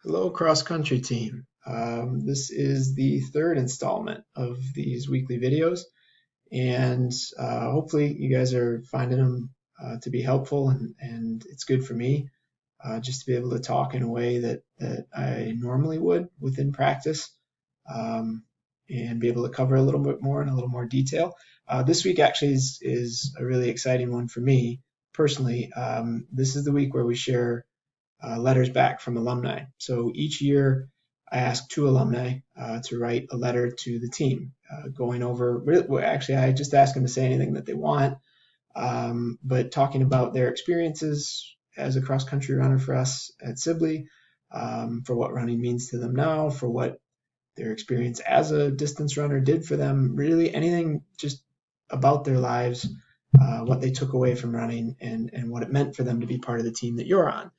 Hello, cross country team. This is the third installment of these weekly videos, and hopefully, you guys are finding them to be helpful, and it's good for me just to be able to talk in a way that I normally would within practice um, and be able to cover a little bit more in a little more detail. This week actually is a really exciting one for me personally. This is the week where we share letters back from alumni. So each year, I ask two alumni to write a letter to the team, going over. Well, actually, I just ask them to say anything that they want, but talking about their experiences as a cross country runner for us at Sibley, for what running means to them now, for what their experience as a distance runner did for them, really anything just about their lives, what they took away from running, and what it meant for them to be part of the team that you're on.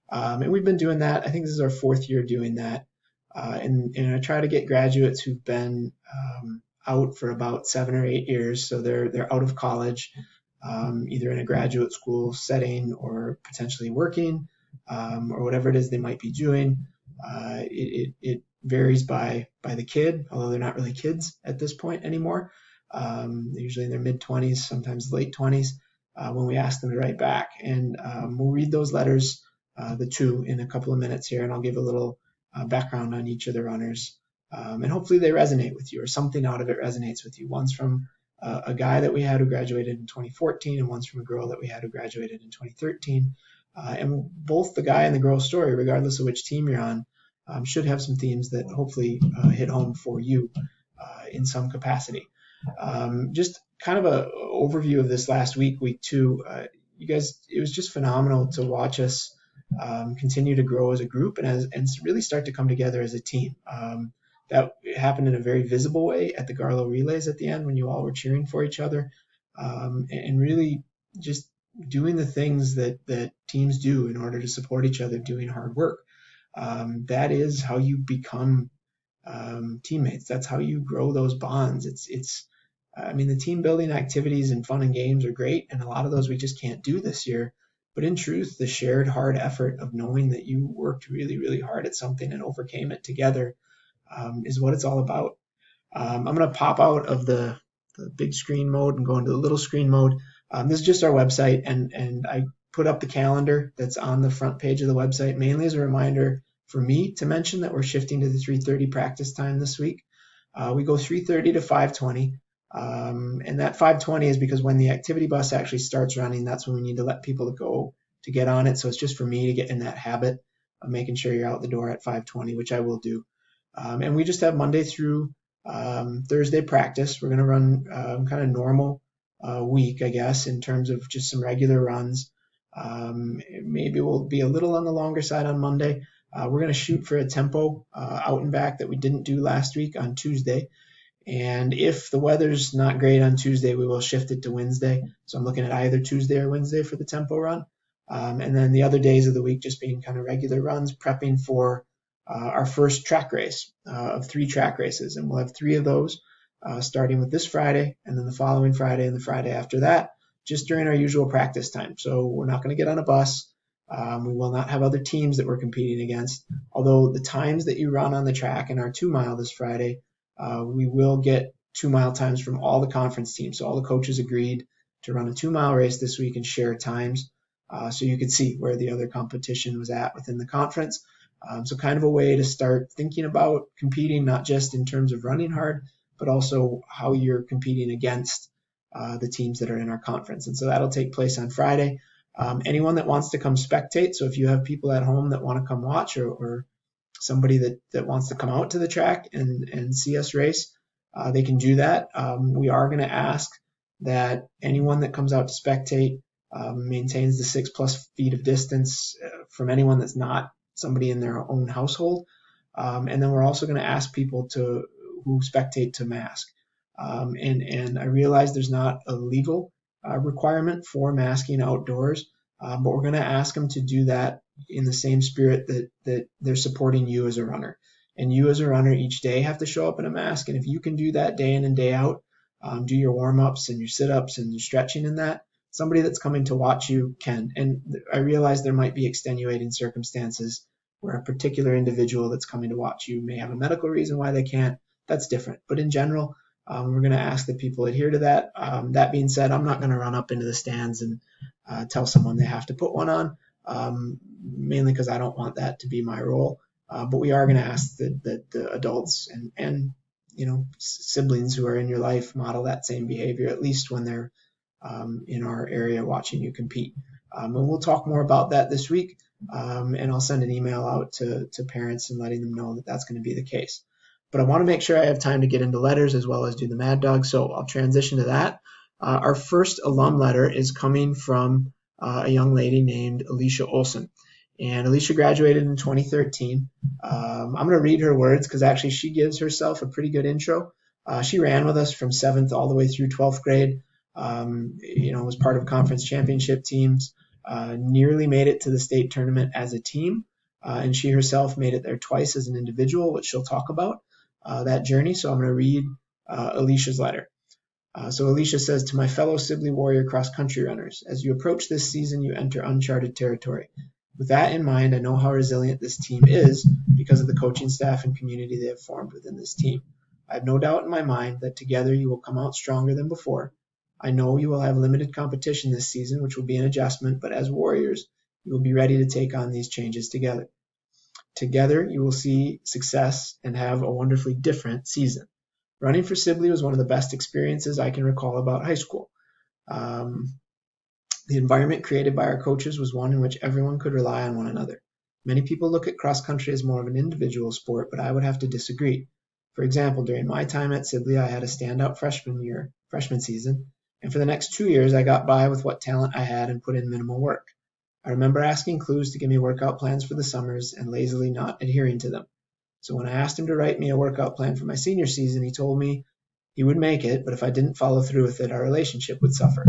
And we've been doing that. I think this is our fourth year doing that. And I try to get graduates who've been out for about 7 or 8 years. So they're out of college, either in a graduate school setting or potentially working, or whatever it is they might be doing. It varies by the kid, although they're not really kids at this point anymore. They're usually in their mid 20s, sometimes late 20s, when we ask them to write back. And we'll read those letters, the two, in a couple of minutes here, and I'll give a little background on each of the runners. And hopefully they resonate with you, or something out of it resonates with you. One's from a guy that we had who graduated in 2014, and one's from a girl that we had who graduated in 2013. And both the guy and the girl story, regardless of which team you're on, should have some themes that hopefully hit home for you in some capacity. Just kind of an overview of this last week, week two. You guys, it was just phenomenal to watch us continue to grow as a group and really start to come together as a team. That happened in a very visible way at the Garlow relays at the end when you all were cheering for each other, and really just doing the things that teams do in order to support each other doing hard work. That is how you become teammates. That's how you grow those bonds. I mean, the team building activities and fun and games are great, and a lot of those we just can't do this year. But in truth, the shared hard effort of knowing that you worked really, really hard at something and overcame it together is what it's all about. I'm going to pop out of the big screen mode and go into the little screen mode. This is just our website, and I put up the calendar that's on the front page of the website mainly as a reminder for me to mention that we're shifting to the 3:30 practice time this week. We go 3:30 to 5:20. And that 5:20 is because when the activity bus actually starts running, that's when we need to let people go to get on it. So it's just for me to get in that habit of making sure you're out the door at 5:20, which I will do. And we just have Monday through Thursday practice. We're going to run kind of normal week, I guess, in terms of just some regular runs. Maybe we'll be a little on the longer side on Monday. We're going to shoot for a tempo out and back that we didn't do last week on Tuesday. And if the weather's not great on Tuesday, we will shift it to Wednesday. So I'm looking at either Tuesday or Wednesday for the tempo run. And then the other days of the week just being kind of regular runs, prepping for our first track race of 3 track races. And we'll have 3 of those starting with this Friday, and then the following Friday and the Friday after that, just during our usual practice time. So we're not going to get on a bus. We will not have other teams that we're competing against. Although the times that you run on the track in our 2-mile this Friday, we will get 2-mile times from all the conference teams. So all the coaches agreed to run a 2-mile race this week and share times, so you could see where the other competition was at within the conference. So kind of a way to start thinking about competing, not just in terms of running hard, but also how you're competing against the teams that are in our conference. And so that'll take place on Friday. Anyone that wants to come spectate, so if you have people at home that want to come watch, or somebody that wants to come out to the track and see us race, they can do that. We are going to ask that anyone that comes out to spectate maintains the 6+ feet of distance from anyone that's not somebody in their own household. And then we're also going to ask people who spectate to mask. And I realize there's not a legal requirement for masking outdoors, but we're going to ask them to do that in the same spirit that they're supporting you as a runner. And you as a runner each day have to show up in a mask. And if you can do that day in and day out, do your warm-ups and your sit-ups and your stretching in that, somebody that's coming to watch you can. And I realize there might be extenuating circumstances where a particular individual that's coming to watch you may have a medical reason why they can't. That's different. But in general, we're going to ask that people adhere to that. That being said, I'm not going to run up into the stands and tell someone they have to put one on, mainly because I don't want that to be my role. But we are going to ask that the adults and siblings who are in your life model that same behavior, at least when they're in our area watching you compete. And we'll talk more about that this week. And I'll send an email out to parents and letting them know that that's going to be the case. But I want to make sure I have time to get into letters as well as do the Mad Dog, so I'll transition to that. Our first alum letter is coming from a young lady named Alicia Olson. And Alicia graduated in 2013. I'm going to read her words because actually she gives herself a pretty good intro. She ran with us from 7th all the way through 12th grade. Was part of conference championship teams, nearly made it to the state tournament as a team. And she herself made it there twice as an individual, which she'll talk about that journey. So I'm going to read Alicia's letter. So Alicia says, to my fellow Sibley Warrior cross-country runners, as you approach this season, you enter uncharted territory. With that in mind, I know how resilient this team is because of the coaching staff and community they have formed within this team. I have no doubt in my mind that together you will come out stronger than before. I know you will have limited competition this season, which will be an adjustment, but as Warriors, you will be ready to take on these changes together. Together, you will see success and have a wonderfully different season. Running for Sibley was one of the best experiences I can recall about high school. The environment created by our coaches was one in which everyone could rely on one another. Many people look at cross country as more of an individual sport, but I would have to disagree. For example, during my time at Sibley, I had a standout freshman season, and for the next 2 years, I got by with what talent I had and put in minimal work. I remember asking Clues to give me workout plans for the summers and lazily not adhering to them. So when I asked him to write me a workout plan for my senior season, he told me he would make it, but if I didn't follow through with it, our relationship would suffer.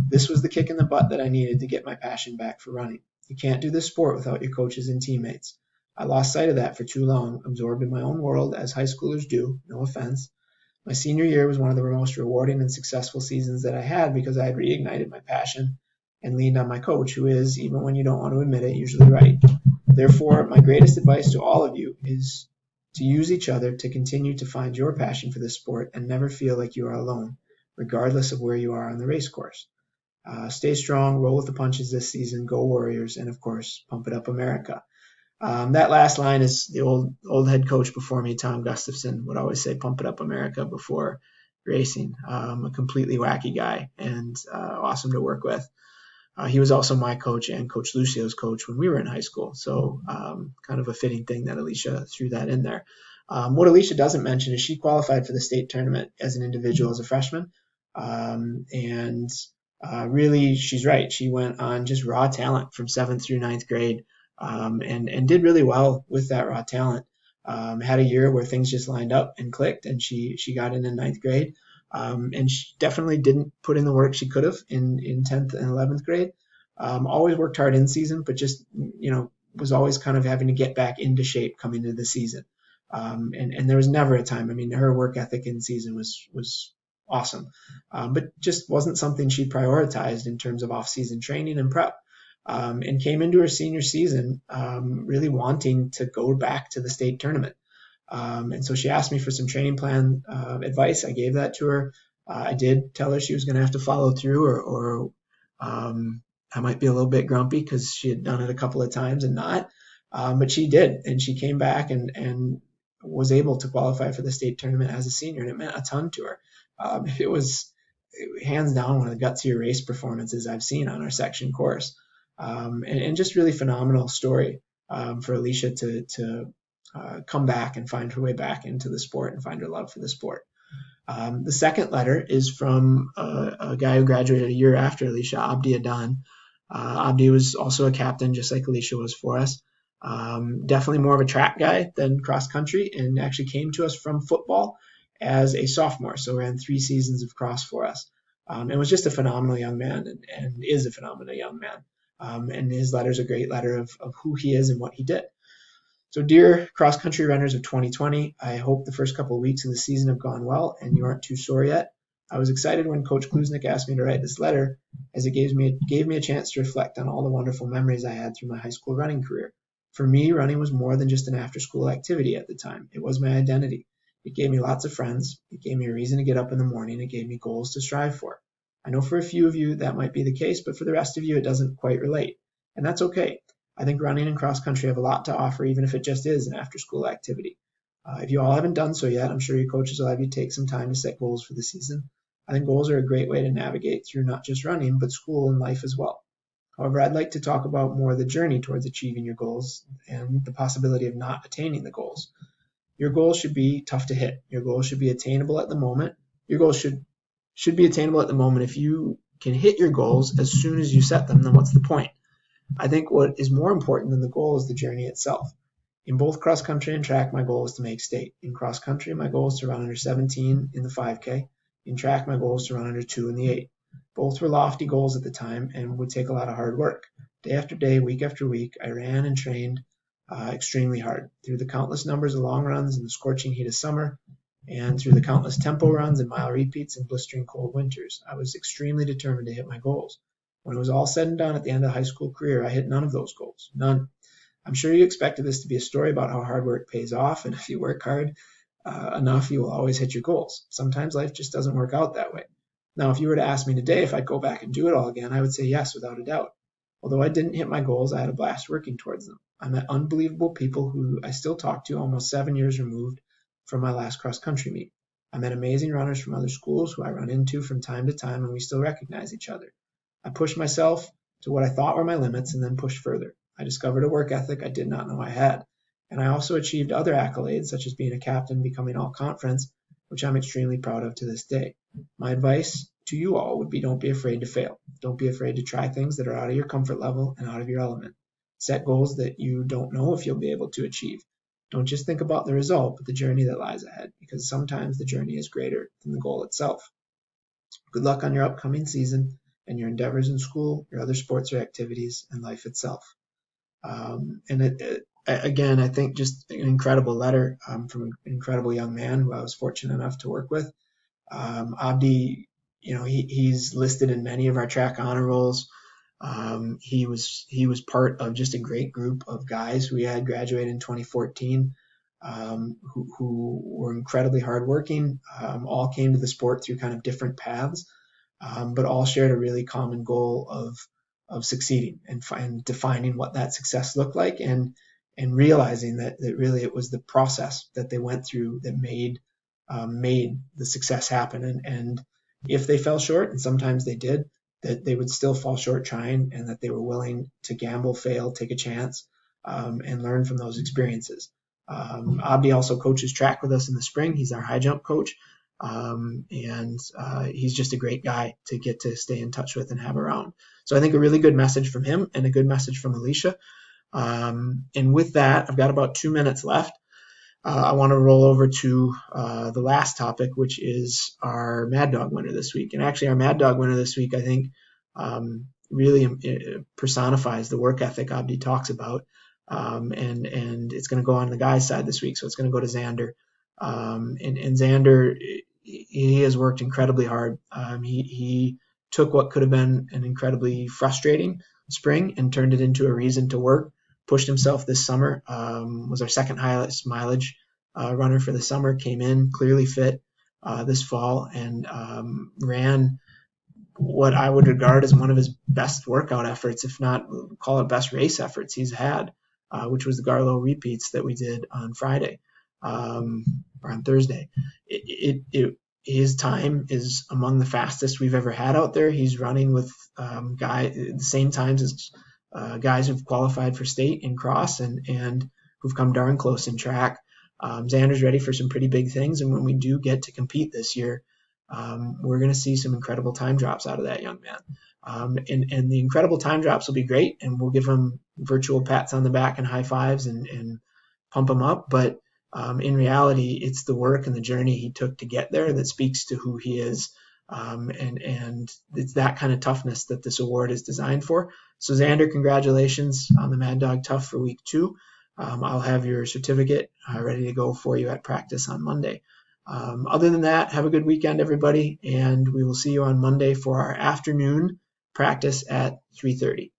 This was the kick in the butt that I needed to get my passion back for running. You can't do this sport without your coaches and teammates. I lost sight of that for too long, absorbed in my own world, as high schoolers do, no offense. My senior year was one of the most rewarding and successful seasons that I had because I had reignited my passion and leaned on my coach, who is, even when you don't want to admit it, usually right. Therefore, my greatest advice to all of you is to use each other to continue to find your passion for this sport and never feel like you are alone, regardless of where you are on the race course. Stay strong, roll with the punches this season, go Warriors, and of course, pump it up America. That last line is the old head coach before me, Tom Gustafson, would always say, pump it up America before racing. A completely wacky guy and awesome to work with. He was also my coach and Coach Lucio's coach when we were in high school. So kind of a fitting thing that Alicia threw that in there. What Alicia doesn't mention is she qualified for the state tournament as an individual as a freshman. Really, she's right. She went on just raw talent from 7th through 9th grade and did really well with that raw talent. Had a year where things just lined up and clicked, and she got in 9th grade. And she definitely didn't put in the work she could have in 10th and 11th grade. Always worked hard in season, but just, was always kind of having to get back into shape coming into the season. And there was never a time. I mean, her work ethic in season was awesome, but just wasn't something she prioritized in terms of off-season training and prep. And came into her senior season really wanting to go back to the state tournament. And so she asked me for some training plan advice. I gave that to her. I did tell her she was going to have to follow through or I might be a little bit grumpy because she had done it a couple of times and not. But she did. And she came back and was able to qualify for the state tournament as a senior. And it meant a ton to her. It was hands down one of the gutsier race performances I've seen on our section course. And just really phenomenal story for Alicia to come back and find her way back into the sport and find her love for the sport. The second letter is from a guy who graduated a year after Alicia, Abdi Adan. Abdi was also a captain, just like Alicia was for us. Definitely more of a track guy than cross country, and actually came to us from football as a sophomore, so ran 3 seasons of cross for us. And was just a phenomenal young man and is a phenomenal young man. And his letter is a great letter of who he is and what he did. So dear cross-country runners of 2020, I hope the first couple of weeks of the season have gone well and you aren't too sore yet. I was excited when Coach Klusnick asked me to write this letter, as it gave me a chance to reflect on all the wonderful memories I had through my high school running career. For me, running was more than just an after-school activity at the time. It was my identity. It gave me lots of friends. It gave me a reason to get up in the morning. It gave me goals to strive for. I know for a few of you that might be the case, but for the rest of you, it doesn't quite relate. And that's okay. I think running and cross country have a lot to offer, even if it just is an after-school activity. If you all haven't done so yet, I'm sure your coaches will have you take some time to set goals for the season. I think goals are a great way to navigate through not just running, but school and life as well. However, I'd like to talk about more the journey towards achieving your goals and the possibility of not attaining the goals. Your goals should be tough to hit. Your goals should be attainable at the moment. Your goals should be attainable at the moment. If you can hit your goals as soon as you set them, then what's the point? I think what is more important than the goal is the journey itself. In both cross country and track, my goal is to make state. In cross country, my goal is to run under 17 in the 5K. In track, my goal is to run under 2 in the 8. Both were lofty goals at the time and would take a lot of hard work. Day after day, week after week, I ran and trained extremely hard through the countless numbers of long runs in the scorching heat of summer and through the countless tempo runs and mile repeats in blistering cold winters. I was extremely determined to hit my goals. When it was all said and done at the end of the high school career, I hit none of those goals. None. I'm sure you expected this to be a story about how hard work pays off, and if you work hard enough, you will always hit your goals. Sometimes life just doesn't work out that way. Now, if you were to ask me today if I'd go back and do it all again, I would say yes, without a doubt. Although I didn't hit my goals, I had a blast working towards them. I met unbelievable people who I still talk to almost 7 years removed from my last cross-country meet. I met amazing runners from other schools who I run into from time to time, and we still recognize each other. I pushed myself to what I thought were my limits and then pushed further. I discovered a work ethic I did not know I had. And I also achieved other accolades, such as being a captain, becoming all conference, which I'm extremely proud of to this day. My advice to you all would be don't be afraid to fail. Don't be afraid to try things that are out of your comfort level and out of your element. Set goals that you don't know if you'll be able to achieve. Don't just think about the result, but the journey that lies ahead, because sometimes the journey is greater than the goal itself. Good luck on your upcoming season and your endeavors in school, your other sports or activities, and life itself. Again, I think just an incredible letter from an incredible young man who I was fortunate enough to work with. Abdi, he's listed in many of our track honor rolls. He was part of just a great group of guys we had graduated in 2014, who were incredibly hardworking. All came to the sport through kind of different paths, but all shared a really common goal of succeeding and defining what that success looked like, and realizing that really it was the process that they went through that made the success happen. And if they fell short, and sometimes they did, that they would still fall short trying, and that they were willing to gamble, fail, take a chance, and learn from those experiences. Abdi also coaches track with us in the spring. He's our high jump coach. And he's just a great guy to get to stay in touch with and have around. So I think a really good message from him and a good message from Alicia. And with that, I've got about 2 minutes left. I want to roll over to the last topic, which is our Mad Dog winner this week. And actually, our Mad Dog winner this week, I think, really personifies the work ethic Abdi talks about. And it's going to go on the guy's side this week. So it's going to go to Xander. And Xander, he has worked incredibly hard. He took what could have been an incredibly frustrating spring and turned it into a reason to work. Pushed himself this summer, was our second highest mileage runner for the summer, came in clearly fit this fall, and ran what I would regard as one of his best workout efforts, if not call it best race efforts he's had, which was the Garlow repeats that we did on Friday. Or on Thursday. His time is among the fastest we've ever had out there. He's running with the same times as guys who've qualified for state in cross and who've come darn close in track. Xander's ready for some pretty big things, and when we do get to compete this year, we're going to see some incredible time drops out of that young man. And the incredible time drops will be great, and we'll give him virtual pats on the back and high fives and pump him up, but in reality, it's the work and the journey he took to get there that speaks to who he is. And it's that kind of toughness that this award is designed for. So Xander, congratulations on the Mad Dog Tough for week 2. I'll have your certificate ready to go for you at practice on Monday. Other than that, have a good weekend, everybody. And we will see you on Monday for our afternoon practice at 3:30.